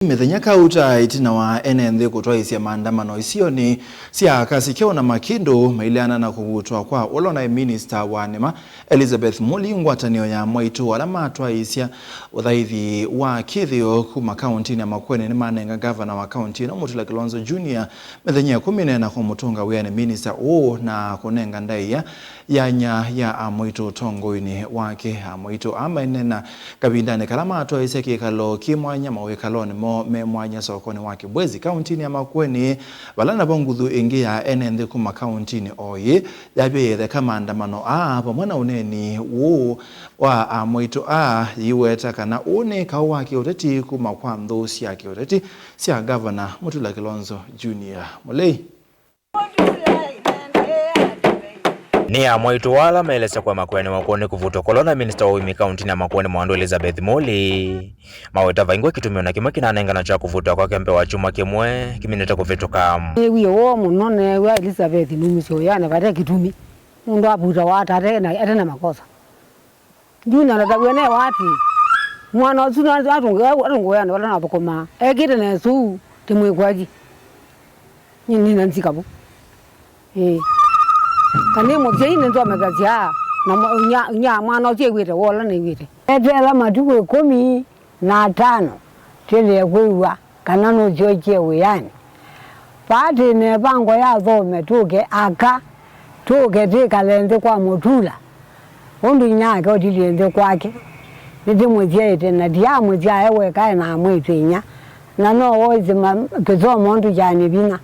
Methenya kauta itina wa NND kutwaisia maandamano isio ni sia kasikio na makindu mailiana na kugutwa kwa ulona minister wa nema Elizabeth Muli ngwatanio ya mwaitu wala matwaisia uthaithi wa kithio kuma kaunti na Makueni ni manenga governor wa kaunti na Mutula Kilonzo Junior methenya 10 na kumutunga wene minister na kunenga ndaia yanya ya mwaitu tongoini wake mwaitu amainena kabindane kalama atwaisia kikalo kimwanya mawekaloni memwanya sokoni wake Bwezi kaunti ya Makueni balana bonguthu ingi ya NND kuma kaunti ni oyi yabe kama andamano pamwana uneni wa mwito yiweta kana une kawa kioteti kuma kwa ndosi ya kioteti sia governor Mutula Kilonzo Junior Mulei ni mwito wala maeleza kwa Makueni Makueni kuvuto kolona minister wa imi kaunti na Makueni Mwandu Elizabeth Muli maweta vaingwe kitumio na kimwe kinanenga na cha kuvuta kwa kembe wa chuma kimwe kimineta kuvitoka wiyo wo munone wa Elizabeth numiso yana vare kitumi mundu abuta wata atena makosa juna na tabwene wati mwana usuna atungo yana wala nabokoma ekite na su timwe kwaji nini nanzikabu kani mujei nendo amegazia na nya mwana ujewete wola ni wete etela matuko 15 tele kwewa kana no joje weyani pati ne bango ya dhome tuke aka tuke tikalende kwa Mutula undu nyake odilende kwake ndi mujete na dia muja ewe kai na mwitinya na no wozi kezo mondu jani bina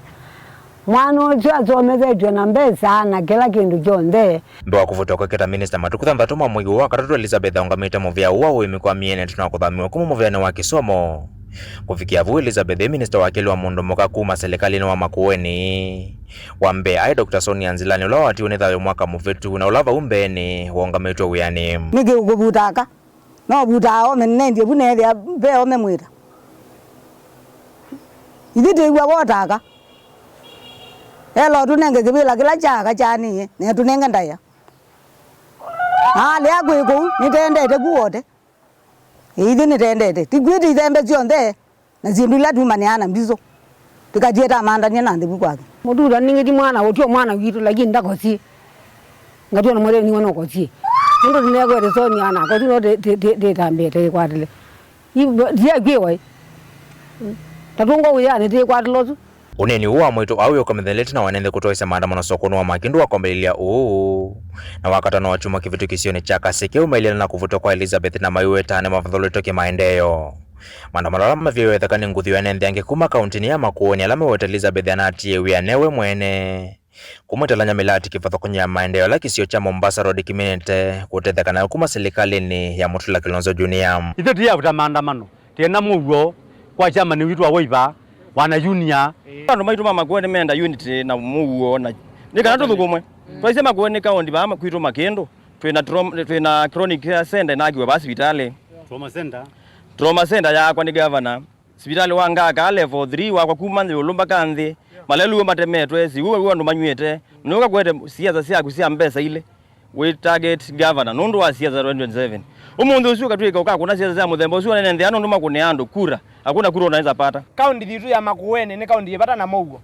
mwana ocho mezejwe na mbesa na kila kindu jonde ndo kuvuta kwa keta minister matukuthamba tuma mwigi wa katatu Elizabeth ongamita movia uwa imekuwa miene tunakuthamiwa kuma moviane wa kisomo kufikia vu Elizabeth minister wa kile wa mundu moka kuma serikali wa Makueni wambe ai Dr. Sonia Nzilani ula wati unethayo mwaka muvetu na ulava umbeni wongamitwa uyani nige ugubutaka no butao menende bunede beo memwita idite wa wotaka elo tunenge kibila kila chaka chani ne tunenga ndaya le agweko nitendete kuote idi nitendete tigwiti zembe zionde na zindula tumaniana mbizo tikajeta manda ni nande bukwake mudura ningiti mwana otyo mwana witu lakini ndakosi ngatyo na mole ni wana kosi ndo nego de soni ana ko tuno de tambete kwatile ibo dia gwewe tatungo uyane de kwatilozu uneni uwa mwito au yokamedheleti na wanende kutoisa maandamano sokoni wa makindu wa kombelilia na wakatano wa chuma kivitu kisioni chaka sike umailiana na kuvuto kwa Elizabeth na mayueta na mafadholo toke maendeyo maandamano alama viwetha kani nguthi wa nende yange kuma kauntini ya Makueni alama weta Elizabeth anatie wianewe mwene kumwetalanya milati kifatho kunya maendeyo laki sio cha Mombasa Road kiminete kutetheka na kuma serikali ni ya Mutula Kilonzo Junior ito vuta maandamano tena mugo kwa chama ni witu wa woiva wana junior ndo maituma Makueni menda unity na muo na nikana tuthugumwe twaise Makueni kaundi ba kwitwa makendo twina chronic care center na giwa hospitali trauma center ya kwa ni governor hospitali wanga ka level 3 wa kwa kuma ndulumba kanthi malelu matemetwe si uwe ndo manywete nuka kwete siasa siaku sia mbesa ile we target governor nundu wa siasa 2027 umundu ucio katwika uka kuna siasa za muthemba ucio nende ano ndo makune ando kura hakuna kura unaweza pata kaundi thitu ya Makueni ni kaundi yepata na mougo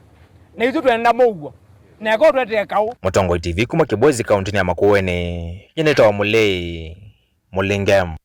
na itu twenda mougo na ko twete kau Mutongo TV kuma Kibwezi kaunti ya Makueni yeneta wa Mulei Mulingam